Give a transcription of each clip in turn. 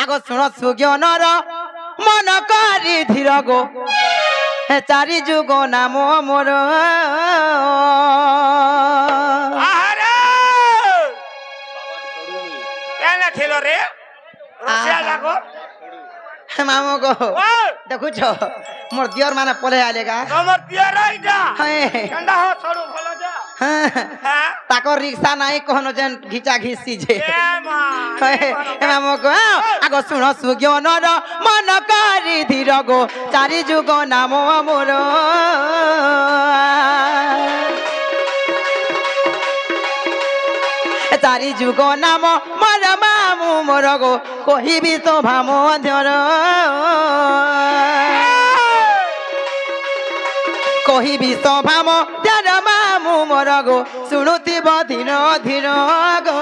আগ শুণ সুজ্ঞানর মন করি ধীর গো চারি যুগ নাম মোর মামু গো দেখুছ মোর দিয়র মানে পলে আলে গা তাকর রিক্সা নাই কোন যেন ঘিচা ঘিসি যে মামু গো আগ শুণ সুজ্ঞানর মন করি ধীর গো চারি যুগ নাম মোর চারি যুগ নাম মোর মামু মোর গো কহিবি তো ভাম ধর কহিবি তো ভাম ধর মামু মোর গো শুণুথিব ধীর ধীর গো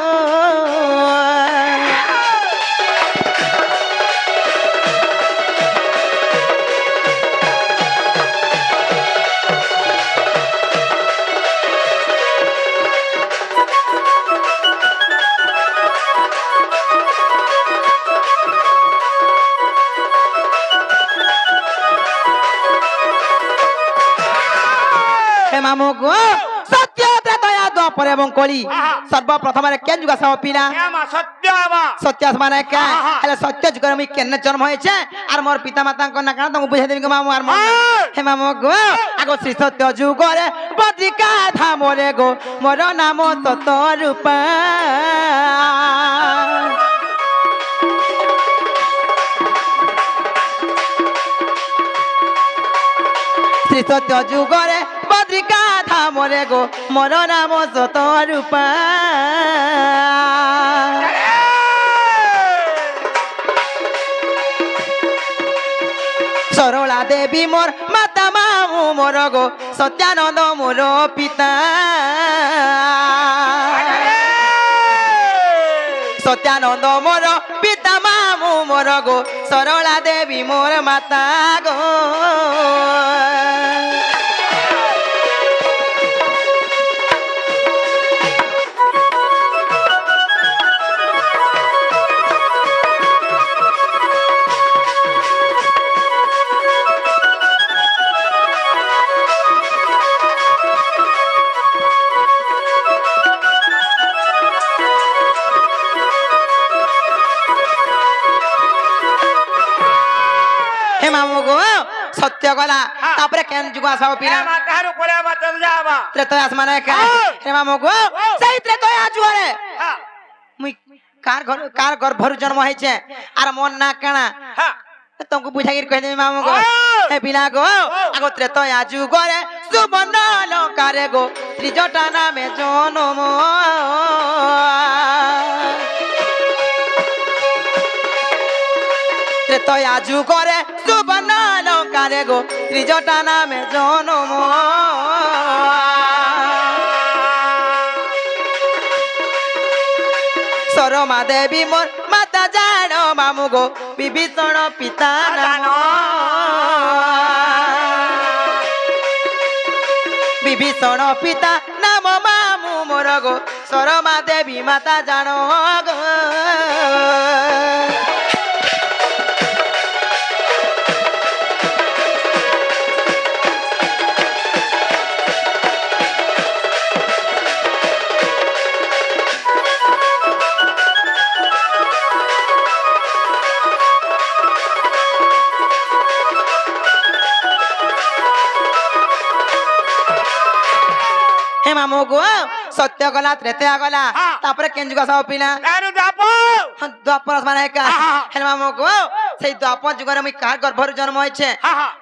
মামু গো সত্য ত্রেতয়া দ্বাপর এবং কলি সর্বপ্রথমে কেন যুগ সব পিলা সত্য মানে কে হেলে সত্য যুগরে মুই কেন জন্ম হয়েছে আর মোর পিতা মাতাঙ্ক না কারণ তুমি বুঝাই দেবি মামু আর হে মামু গো আগ শ্রী সত্য যুগরে বদ্রিকা ধামরে গো মোর নাম তত রূপা শ্রী সত্য যুগরে বদ্রিকা ধামরে গো মোর নাম সত রূপা সরলা দেবী মোর মাতা মামু মোর গো সত্যানন্দ মোর পিতা সত্যানন্দ মোর পিতা মামু মোর গো সরলা দেবী মোর মাতা গো মামু গো সত্য গলা তারপরে কেন যুগ আসাও পিলা ত্রেতয়াস মানে কে হে মামু গো সেই ত্রেতয়া যুগরে মুই কার গর্ভর জন্ম হয়েছে আর মন না কানা তোমাকে বুঝাইর কই দেবি মামু গো হে পিলা গো আগ ত্রেতয়া যুগরে সুবর্ণ লঙ্কারে গো ত্রিজটা নামে জনম ত্রেতয়া যুগরে সুবর্ণ লঙ্কারে গো ত্রিজটা নামে জনম সরমা দেবী মোর মাতা জান মামু গো বিভীষণ পিতা নাম বিভীষণ পিতা নাম মামু মোর গো সরমা দেবী মাতা জান গো মামু গো সত্য গলা ত্রেতয়া গলা তারপরে কেন যুগ সব পিলা দ্বাপর মানে কা হে মামু গো সেই দ্বাপর যুগরে মুই কার গর্ভর জন্ম হয়েছে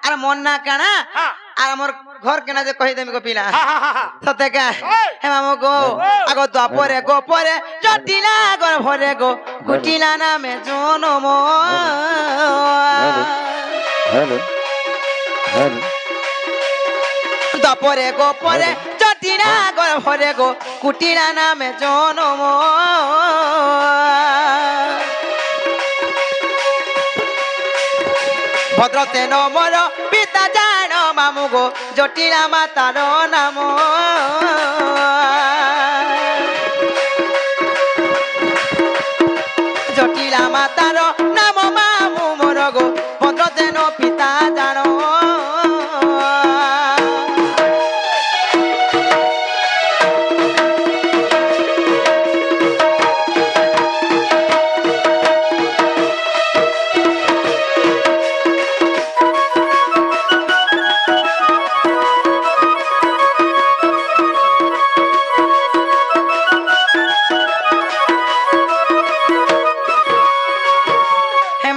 আর মন না কানা আর আমার ঘর কেনা যে কই দেমি গো পিলা সত্য কা হে মামু গো আগ দ্বাপরে গোপরে জটিলা গর্ভরে গো গুটিলা নামে জনম দ্বাপরে গোপরে জটিলা গর্ভরে গো কুটিলা নামে জনম ভদ্রতে নমর পিতা জান মামু গো জটিলা মাতার নাম জটিলা মাতার নাম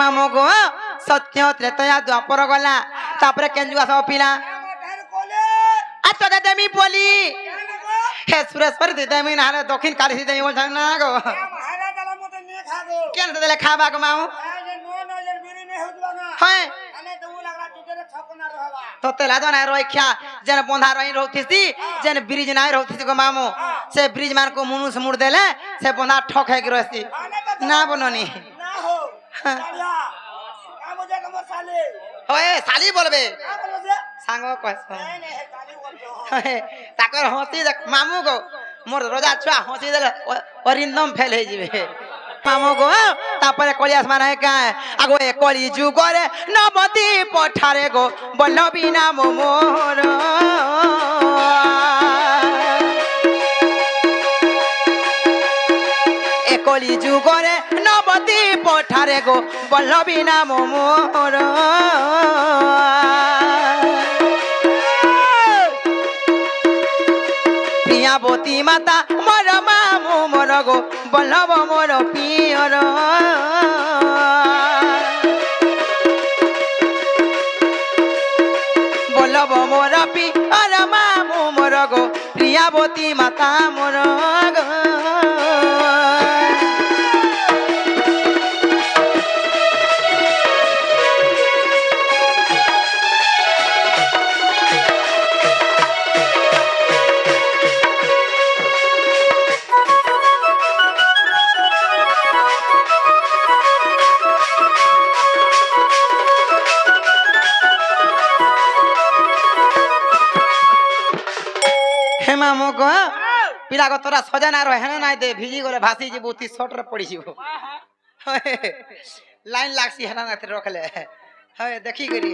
ମାମୁ ଗୋ ସତ୍ୟ ତ୍ରେତୟା ଦ୍ୱାପର ଗଲା ତାପରେ କେଞ୍ଜୁଆ ସବୁ ପିଲା आ तो दे मी बोली हे सुरेश्वर दे मी ना दक्षिण काली दे बोल ना गो महाराज मते ने खा गो केन दे खाबा को माऊ नो जन बिरी ने होतबा ना है अने तो लगला तुजरे छकना रहबा तो तेला दो ना रोख्या जन बंधा रही रहथिसी जन ब्रिज ना रहथिसी को मामू से ब्रिज मान को मुनु से मुड़ देले से बंधा ठोक है कि रहसी ना बननी ना हो बढ़िया का मुझे कमर साले होए साली बोलबे का बोलबे सांगो कहस नहीं नहीं साली बोलबो ताकर हंसी देख मामू को मोर रोजा छुआ हंसी देले परिंदम फेल हे जिवे मामू को तापर कलियास माने का आगो ए कली जुगरे नमती पठारे गो बल्लभी नाम मोर ए कली जुगरे नमती पठारे गो बल्लभी नाम मोर प्रियावती माता मोर मामू मोर गो बल्लभ मोर पियर बल्लभ मोर पियर मामू मोर गो प्रियावती माता मोर गो मामू को पिला को तोरा सजा ना रहे ना दे भिजी गले भासी जीबू ती शॉर्ट रे पड़ी जीबू लाइन लागसी है ना रख ले हे देखी करी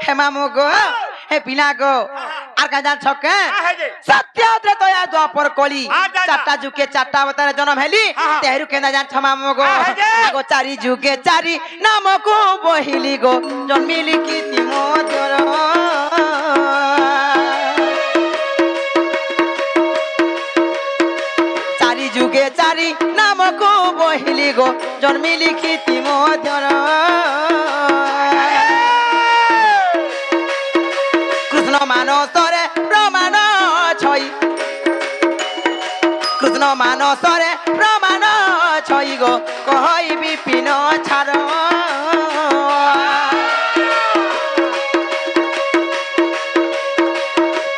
हे मामू को हे पिला को आर का जान छके सत्य त्रेतया द्वापर कली चारटा जुके चारटा अवतार जन्म हेली तेहरु केना जान छ मामू को आगो चारि जुके चारि नाम को बहिली गो जन्मिली कीति मोदर जुगे चारि नाम को बहिली गो जन्मी लिखिति मध्यर कृष्ण मानसरे प्रमाण छई कृष्ण मानसरे प्रमाण छई गो कहई विपिन छार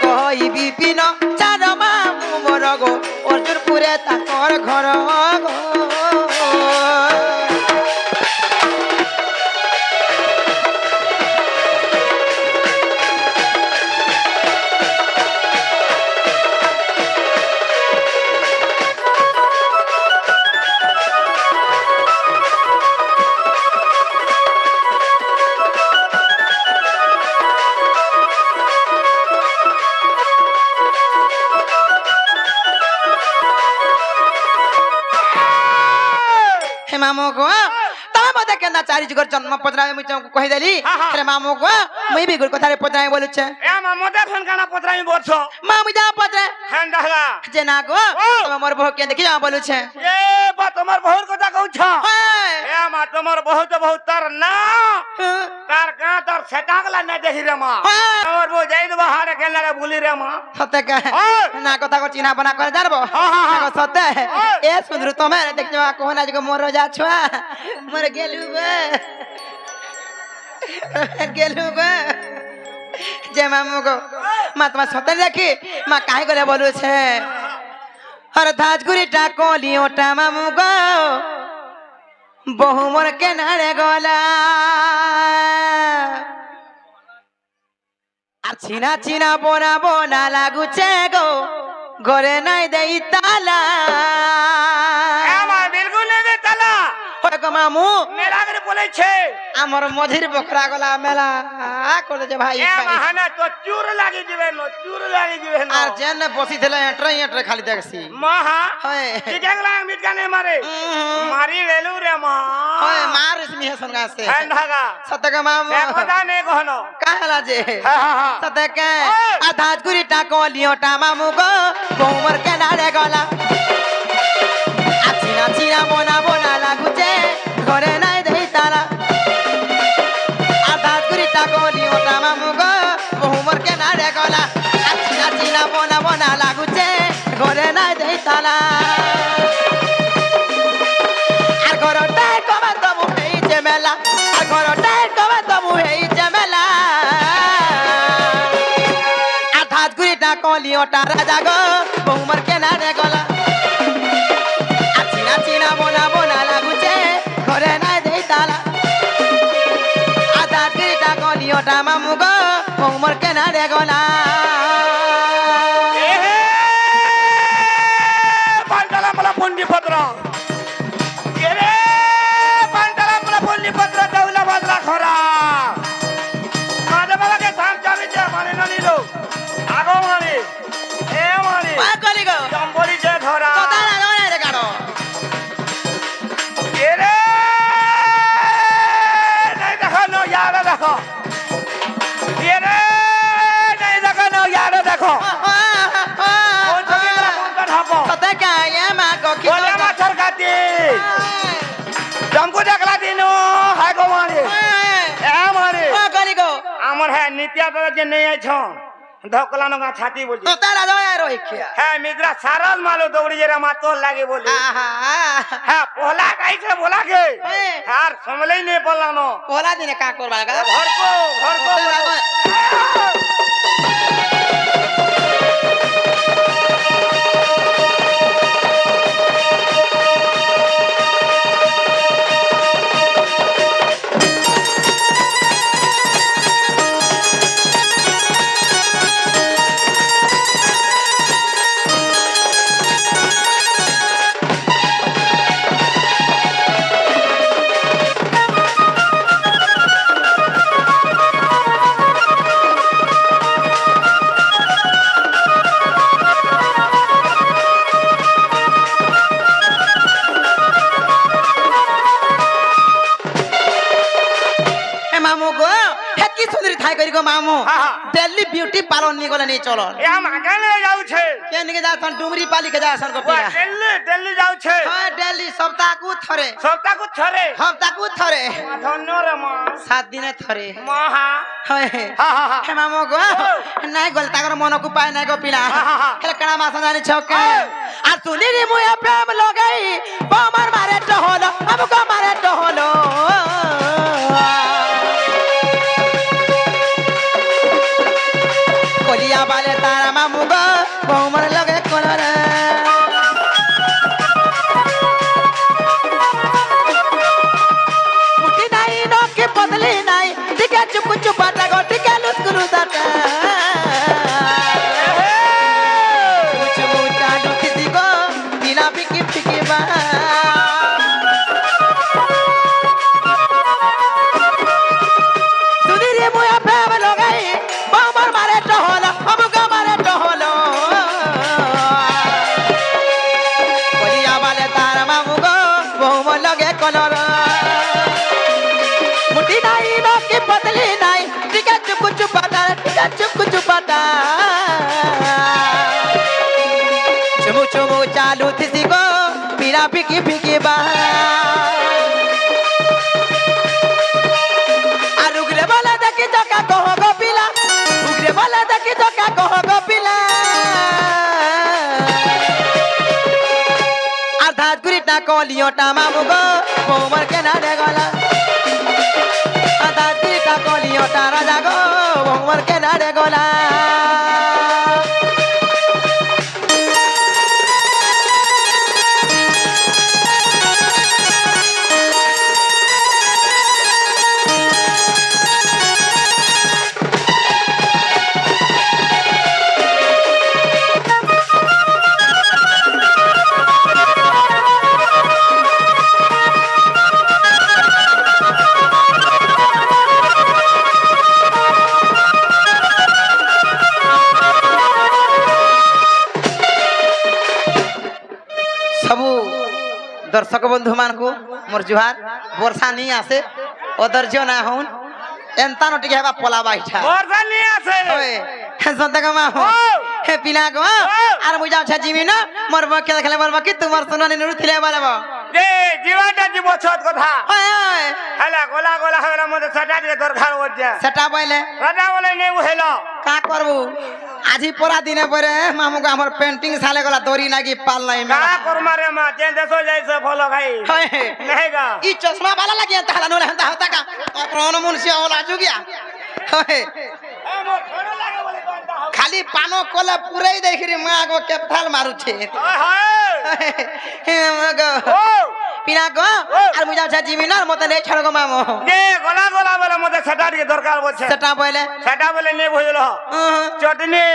कहई विपिन छार मामू मोर गो अर्जुनपुरे ताकर घर गो मामू को तमे मते केना चारि जुगर जन्म पचरावे मुई तुमको कहि देली अरे मामू को मुई भी गुर कथा रे पचरावे बोलु छे ए मामू दे फेन काना पचरावे बोलछो मामू जा पचरे हेन दहला जेना को तमे मोर बह के देखि जा बोलु छे ए बा तमर बहुत कथा कहू छ ए मा तमर बहुत बहुत तर ना तार का तर सेटागला न देखि रे मा और वो जाई दबा हारे केना रे बोली रे मा सत्य का ना कथा को चिन्हा बना कर जारबो ना सत्य ए सुंदर तमे देख जा कोना जको मोर जा छुआ मोर गेलु बे जे मामू को मा तमा सत्य देखी मा काहे करे बोलु छे हर धाजगुरी टा कोलियोटा मामू गो बहु मोर के नारे गला আর চিনা চিনা বোনা বোনা লাগুছে গো ঘরে নাই দেই তালা আমার বিলকুল নেই দে তালা ওই গো মামু মেলা করে বলেছে আমার মধির বকরা গলা মেলা করে যে ভাই এ মাহানা তো চুর লাগি দিবে ন চুর লাগি দিবে ন আর যেন বসি থলে এটরে খালি দেখছি মাহা হয় ঠিকলা মিটকানে মারে মারি লেলু রে মা হয় মার ইসমি হেসন গাছে ধাগা সতকা মামু এ কথা নেই কহনো কাহলা যে হ্যাঁ হ্যাঁ সতকা আধাজ গুরি টাকো লিওটা মামু গো কোমর কে নাড়ে গলা আচিনা চিনা বোনা বোনা লাগুছে ঘরে নাই দেই তালা তালা আর ঘরটায় কবে তবু হয়েছে মেলা আর ঘরটায় কবে তবু হয়েছে মেলা আর ধাত গুড়িটা কলি ওটা রাজা গো বৌমার কেনারে গলা আর চিনা চিনা বোনা বোনা লাগুছে ঘরে নাই দেই তালা আর ধাত গুড়িটা কলি ওটা মামু গো বৌমার কেনারে গলা পন্ডিপত্র পান্ডালা পন্ডিপত্র দেউলা বদলা খরা মাঝে বাবাকে ধান চাবিছে মানে না নিল আগো মানে এ মানে কলি গো জম্বরি যে ধরা কথা না রে কাড়ো এরে নাই দেখো নো ইয়ারে দেখো এরে নাই দেখো নো ইয়ারে দেখো কোন ছবিগুলা কোন কোন হবো কথা কায়ে মা গো কি বলে মাছর কাটি জম্বু দেখলা দিনু হাই গো মানে এ মানে কলি গো আমার হ্যাঁ নিতিয়া দাদা যে নেই আইছ ধকলা নগা ছাতি বলি তো তারা দয়া রইখিয়া হ্যাঁ মিত্রা সারাল মালো দৌড়ি যে মা তোর লাগে বলি আহা হ্যাঁ পোলা গাইছে বলা গে আর সমলেই নেই পড়লানো ওলা দিনে কা করবা গা ঘরকো মামু গো হেকি সুন্দরী থাই করি গো মামু দিল্লি বিউটি পার্লার নি গলে নেই চলো এ মাগানে যাউছে কে নিকে যাছন ডুমরি পালি কে যাছন গো পিলা দিল্লি যাউছে হ্যাঁ দিল্লি সপ্তাহকু থরে সপ্তাহকু ছরে সপ্তাহকু থরে ধন্য রে মা 7 দিনে থরে মহা হয় হা হা হা হে মামু গো নাই গল তাগর মনকু পায় নাই গো পিলা হেলে কানা মাছ জানি ছকে আর তুনি রে মুয়া প্রেম লগাই বমার মারে তো হলো আমকো মারে তো হলো কলিয়া বালে তারা মামু গো বৌমার লগে কোনরে মুটি নাই নকে বদলি নাই টিকে চুপ চুপ আটা গো টিকে লুস্কুরু দাটা মুচু মুচা লুকিসি গো দিলা পিকি পিকি বা তুদিরে মুয়া প্রেম লগাই বৌমার মারে তো হলো আমগো মারে তো হলো কলিয়া বালে তার মামু গো বৌমার লগে কলর মুটি নাই নকি বদলি নাই টিকা চুপ চুপাটা টিকা চুপ চুপাটা চুমু চুমু চালু থিসি গো পিরা পিকি পিকি বা আর উগরে বলে দেখি জকা কহ গো পিলা উগরে বলে দেখি জকা কহ গো পিলা আর ধাত গুড়িটা কলিওটা মামু গো বৌমার কেনারে গলা আর ধাত গুড়িটা কলিওটা রাজা গো বৌমার কেনারে গলা सबू दर्शक बंधु मान को मोर जुहार वर्षा नहीं आसे अधर्य ना होन एंता नो टिके हेबा पला बाइठा वर्षा नहीं आसे ओए संत गमा हो हे पिला गो आर मुजा छ जिमी न मोर बके देखले मोर बके तुमर सुननी नुरु थिले बालेबो दे जीवाटा जीव छत कथा ओए ओए हला गोला गोला हला मते सटा दे दरखार वज्जा सेटा बोले सटा बोले ने हेलो का करबू আজি পরা দিনে পরে মামুকে আমার পেন্টিং সালে গলা দড়ি নাকি পাল নাই কা করমা রে মা যে দেশ যাইছে ফলো খাই নেগা ই চশমা ভালো লাগে তাহলে নলে হন্তা হতা কা প্রাণ মুনসি ওলা জুগিয়া খালি পানো কলে পুরাই দেখি রে মা গো কেপথাল মারুছে পিনা গো আর মুই যাচ্ছি জিমিনার মতে নেই ছাড়ো গো মামু নে গলা গলা বলে মতে সেটা দিয়ে দরকার বলছে সেটা বলে নে বুঝলো চটনি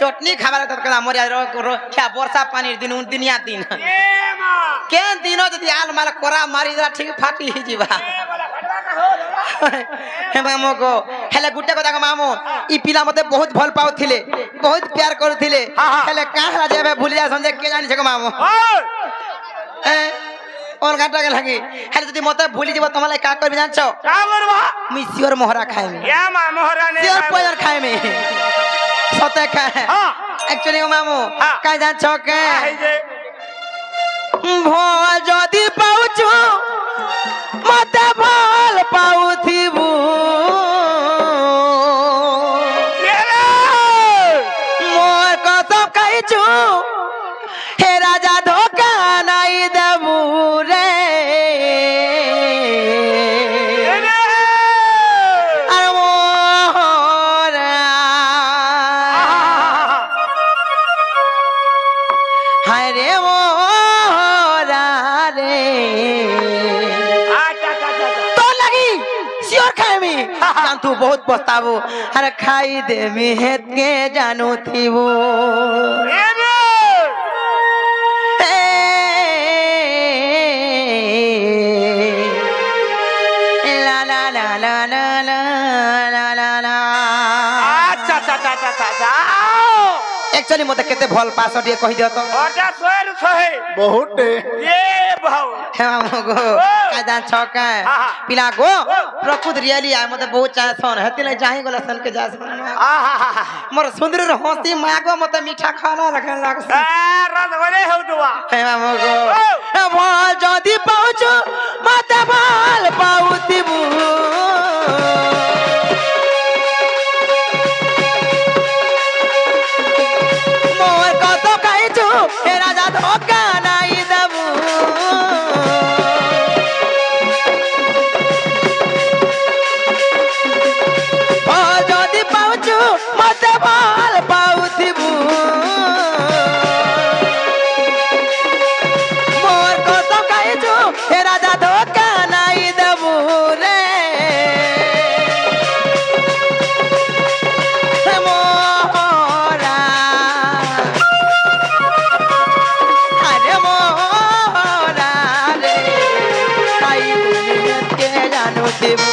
চটনি খাবার দরকার আমার খ্যা বর্ষা পানির দিন দিনিয়া দিন এ মা কেন দিন যদি আল মাল করা মারি দেলা ঠিক ফাটি যাবা হে মামু গো হেলে গুটে কথা গো মামু ই পিলা মতে বহুত ভাল পাউଥିଲେ বহুত প্यार করুଥିଲେ হেলে কাহরা যাবে ভুলি যা সঞ্জে কে জানিছে গো মামু ওর গাটাকে লাগি হেলে যদি মতে ভুলি যাব তোমালে কা করবি জানছো কা করবা মুই সিওর মোহরা খাইমি এ মা মোহরা নে সিওর পয়র খাইমি সতে খায় একচুয়ালি গো মামু কাই জানছো কে ভল যদি পাউছো মতে ভাল পাউথিবু মোর কসম খাইছু হে রাজা ধোকা নাই দেবু রে আর মোরা হায় রে মোরা রে তো লাগি সিওর খাইমি জানতু বহুত পস্তাবু আর খাই দেমি হেত কে জানু থিবু লা লা লা লা লা লা লা লা লা আচ্ছা আচ্ছা আচ্ছা আচ্ছা একচুয়ালি মতে কেতে ভাল পাস দিয়ে কই দিও তো ওটা সোহের বহুত এ ভাও হে মামু গো কাই জান ছকা পিলা গো প্রকৃত রিয়েলি আই মতে বহুত চাহছন হেতিলে যাই গলা সন কে যাস মোর সুন্দর হসি মা গো মতে মিঠা খানা রাখন লাগছে রাত গরে হউতবা হে মামু গো ভাল যদি পাউছো মতে ভাল পাউতিবু মোর কত খাইছো হে রাজা ধোকা নাই দেবু যদি পাউছো মতে ভাল পাউথিবু মোর কত খাইছো হে রাজা ধোকা নাই দেবু রে মোরা আরে মোরা রে তাই কে জানো দেবু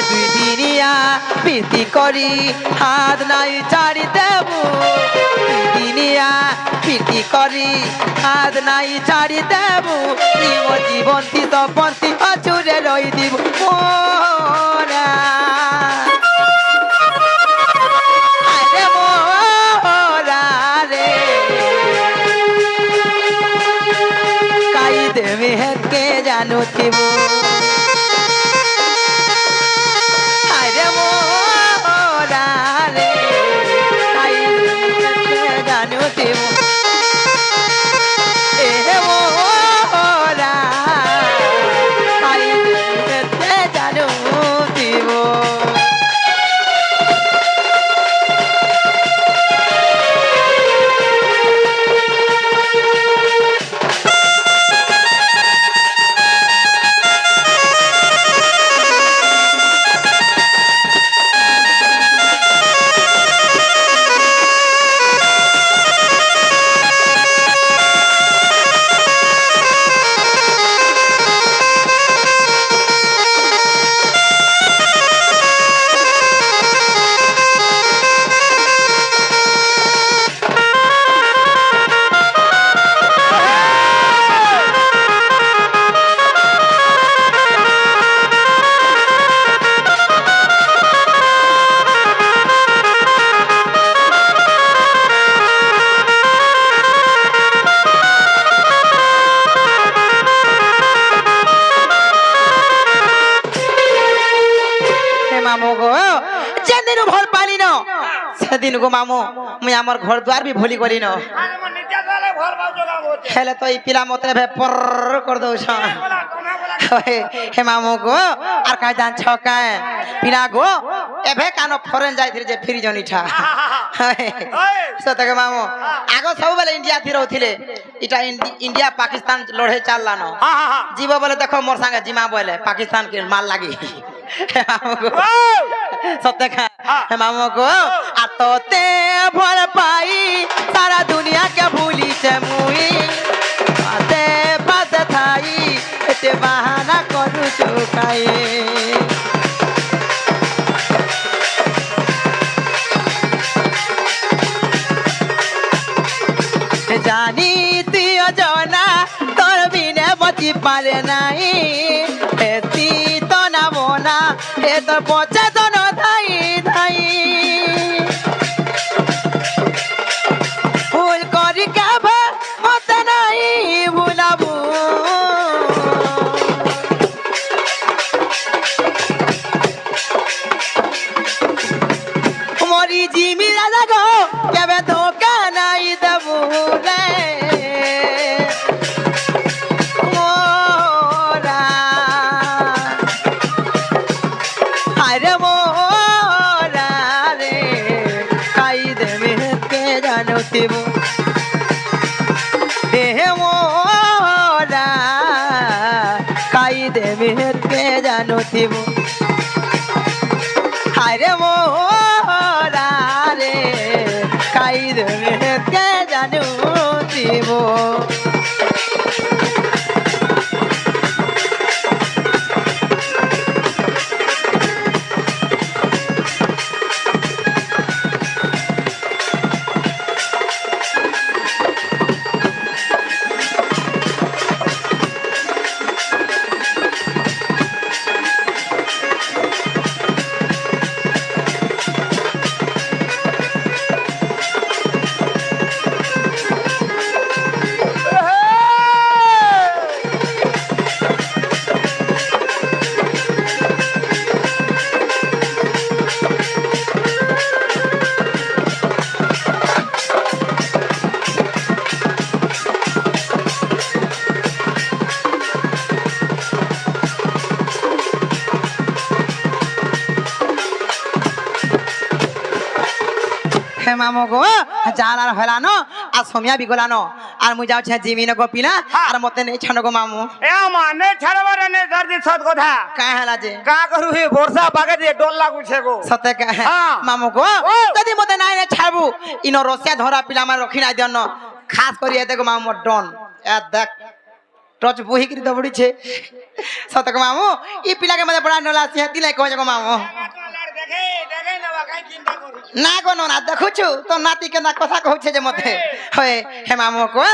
দুই দিনিয়া প্রীতি করি হাত নাই ছাড়ি দেবু দুই দিনিয়া প্রীতি করি হাত নাই ছাড়ি দেবু জীবন্তী তপন্তি অচুরে রই দিব মোরা আরে মোরা রে কাই দেবে হেতকে জানো থিব গলি ন সেদিন গো মামু মুই আমার ঘর দুয়ার বি ভুলি গলি ন আরে মন নিতে গেলে ঘর বাউ জগা হচ্ছে হেলে তো এই পিলা মতে ভে পর কর দউছ বলা তোমরা বলা হে মামু গো আর কাই জান ছকায় পিলা গো এভে কানো ফরেন যাইছিলি যে ফিরি জনিঠা সতকে মামু আগো সববেলে ইন্ডিয়া থি রহুଥିଲେ এটা ইন্ডিয়া পাকিস্তান লড়াই চাললা ন জীব বলে দেখো মোর সঙ্গে জিমা বলে পাকিস্তান के माल लागी सत्य खा मामो को आ तोते भर पाई सारा दुनिया के भूली से मुई बाते बात थाई एते बहाना करू चुकाई जानी तियो जना तोर बिने बची पारे नाही एती तो ना बोना ए तो पचे तो न थाई थाई भूल करी का भा मत नाही भूलाबू मोरी जिमी राजा गो केबे धोखा नाही देबू रे मोरा अरे मोरा रे काई देबे के जानो तिबू हे मोरा काई देबे के जानो तिबू अरे मोरा रे काई देबे के जानो तिबू हे मामो गो जाल आर हलानो आ सोमिया भी गोलानो আর মুই যাওছে জিমিন গো পিলা আর মতে নেই ছানো গো মামু এ মানে ছাড়বারে নে দর্দি সত কথা কাই হেলা যে কা করু হে বর্ষা পাগে দিয়ে ডল লাগুছে গো সতে কা মামু গো যদি মতে নাই নে ছাড়বু ইনো রসিয়া ধরা পিলা আমার রখি নাই দেন খাস করি এতে গো মামু ডন এ দেখ টচ বুহি করি দবড়িছে সতে গো মামু ই পিলাকে মতে বড়া নলা সিহাতি লাই কই গো মামু দেখে দেখে নেবা কাই চিন্তা করি না গো না দেখুছু তো নাতি के ना কথা কইছে যে মতে হয় হে মামু কো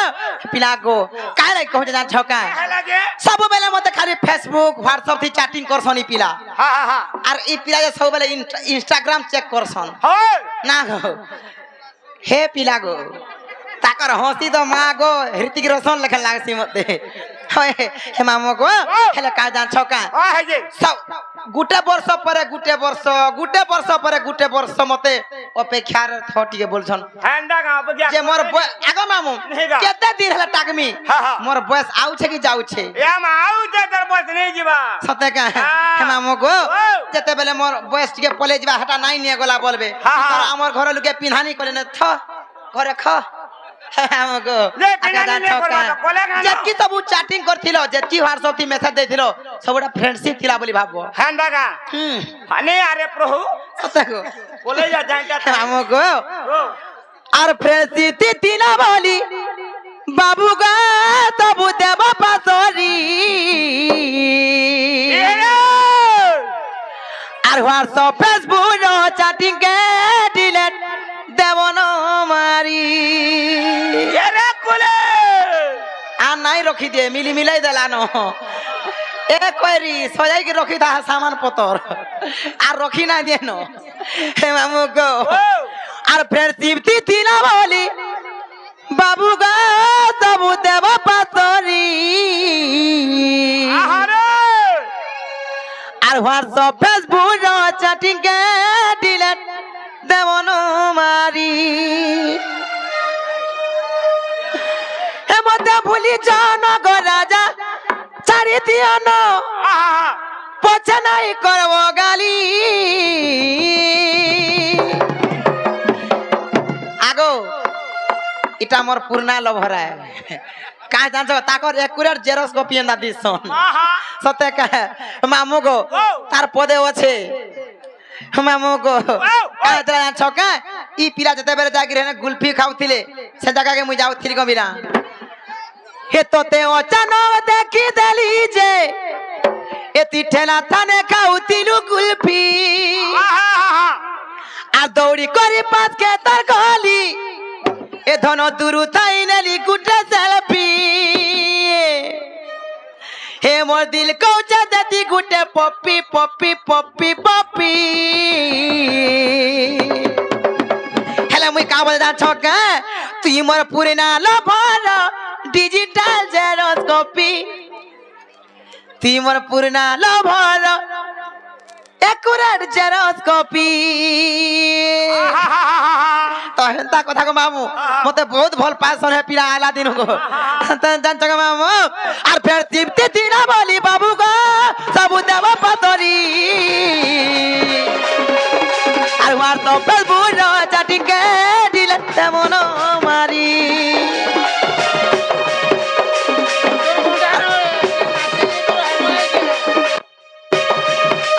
পিলা গো কাই লাই কইছে জান ছকা হেলা যে सब बेले मते खाली फेसबुक व्हाट्सएप थी चैटिंग करसनी पिला हा हा हा और ई पिला जे सब बेले इंस्टाग्राम चेक करसन होय ना गो हे पिला गो ताकर हंसी तो मां गो ऋतिक रोशन लेखन लागसी मते होय हे मामू को हेले का जान छका आ हे जे सब गुटे वर्ष परे गुटे वर्ष मते अपेक्षा थटी के बोलछन ठंडा का बगिया जे मोर आगो मामू केते दिन हला टाकमी मोर बयस आउ छे कि जाउ छे ए आउ जे तर बस नहीं जीवा सते का हे मामू को जेते बेले मोर बयस के पले जीवा हटा नाइ निए गोला बोलबे तर हमर घर लुके पिन्हानी करे न थ घरे ख हमको जे पिन्हानी ने करबा त कोले गाना जेकी सब चैटिंग करथिलो जेकी व्हाट्सएप थी मैसेज देथिलो सबटा फ्रेंडशिप थिला बोली भाबो ठंडा का हने अरे प्रभु सते को बोले जा जानता हमको और फ्रेंडशिप थी ना बोली बाबू का तब देव पासोरी और व्हाट्सएप फेसबुक चैटिंग के डिलीट देव न मारी अरे कोले आ नहीं रखी दिए मिली मिलाई देला न ए कोरी सजाई के रखी था सामान पतर आ रखी ना दिए न हे मामू को और फ्रेंडशिप थी ना बोली बाबू का तब देव पासोरी और व्हाट्सएप फेसबुक चैटिंग के डिलीट দেবন মারি মতে ভুলি জনগ রাজা চারি দিয়ন পচা নাই করব গালি আগো এটা মোর পুরনা লভরা কাজ জানছ তাকর একুরেট জেরক্স কপি এন্দা দিছন সতে কা মামু গো তার পদে আছে মামু গো কাজ জানছ কা ই পিলা যেতে বেরে জাগিরে গুলফি খাউতিলে সে জায়গাকে মুই যাউতিলি কবিরা হে তোতে অচানক দেখি দেলি যে এতি ঠেলা থানে খাউতিলু গুলফি আর দৌড়ি করি পাঁচকে তার গলি এ ধন দুরু তাই নেলি গুটে সেলফি হে মোর দিল Koucha দেতি গুটে poppy poppy poppy poppy হেলে মুই কা বলে জানছ কে তুই মোর পুরনা লভর ডিজিটাল জেরক্স কপি তুই মোর পুরনা লভর একুরেট জেরক্স কপি তো হেন্তা কথা গো মামু মতে বহুত ভাল পাসন হে পিরা আলা দিন গো জানছ গো মামু আর ফের তিপ্তি দিনা বলি বাবু গো সবু দেব পাতরি আর মার তো ফের বুড়ো চাটিকে দিলে তেমন মারি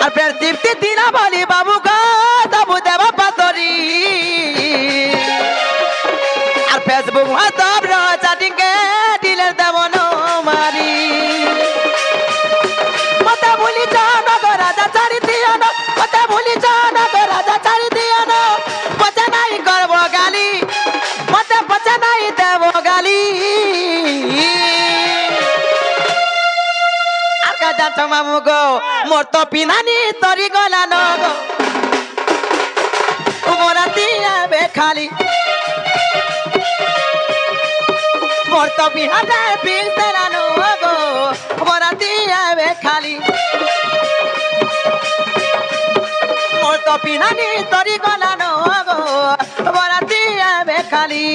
আর ফের তিপ্তি দিনা বলি বাবু গো সবু দেব পাতরি আর ফেসবুক হোয়াটসঅ্যাপ চাটিকে দিলে তেমন মারি মতে ভুলি জনগ রাজা চারি দিয়ন মতে ভুলি জনগ রাজা চারি দিয়ন পচা নাই করব গালি মতে পচা নাই দেব গালি আর কা যাচ্ছ মামু গো মোর তো পিনানি তরি গলা নগ মোরা দিয়াবে খালি মোর তো বিহাতে পিলতেরানো গো মোরা দিয়াবে খালি মোর তো পিনানি তরি গলা নগ মোরা দিয়াবে খালি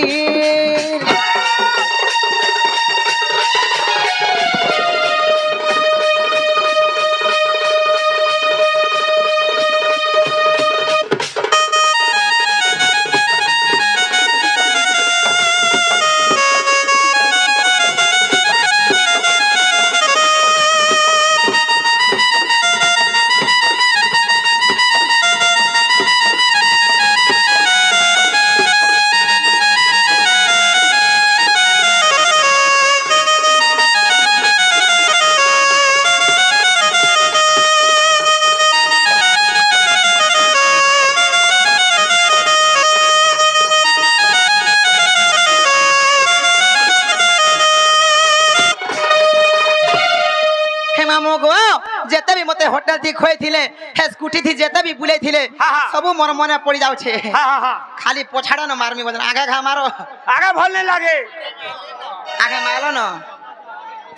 যেতে भी मते होटल थी खोई थिले हे स्कूटी थी जेते भी बुले थिले सब मोर मने पड़ी जाउ छे खाली पोछाड़ा न मारमी बदन आगे घा मारो आगे भल नहीं लागे आगे मारो न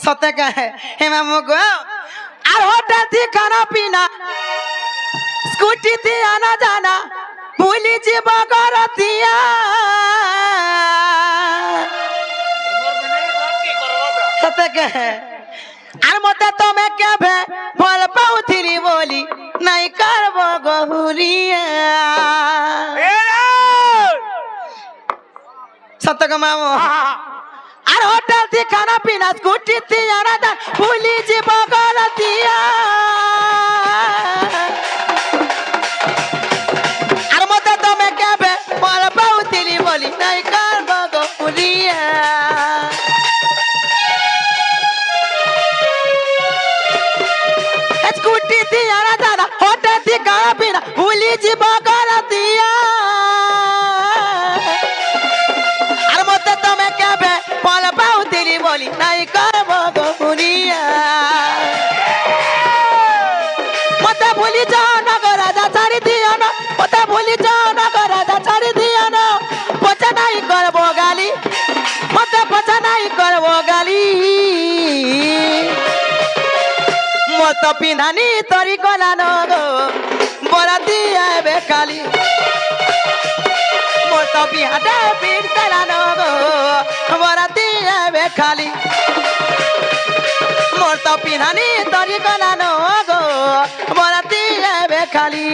सत्य कहे हे मामू गो आर होटल थी खाना पीना स्कूटी थी आना जाना भूली जी बगरतिया सत्य कहे আর মতে তুমি কেবে ভাল পাউথিলি বলি নাই করব গহুরিয়া সত্য গো মামু আর হোটেল থি খানা পিনা স্কুটি থি আনা দা ভুলি যাব গরতিয়া আর মতে তুমি কেবে ভাল পাউথিলি বলি নাই করব গহুরিয়া स्कूटी थी आना जाना होटल थी खाना पीना भूली जी बगरतिया আর মতে তুমি কেবে ভাল পাউথিলি বলি নাই করব গহুরিয়া মতে ভুলি যাও নগর রাজা ছাড়ি দিও না মতে ভুলি যাও নগর রাজা ছাড়ি দিও না পচা নাই করব গালি মতে পচা নাই করব গালি মত পিন্ধানি তরি গলা নগো বরাতি আইবে খালি মোর তো বিহাটা পিঠ চালানো গো বরাতি আইবে খালি মোর তো পিনানি তরি গলানো গো বরাতি আইবে খালি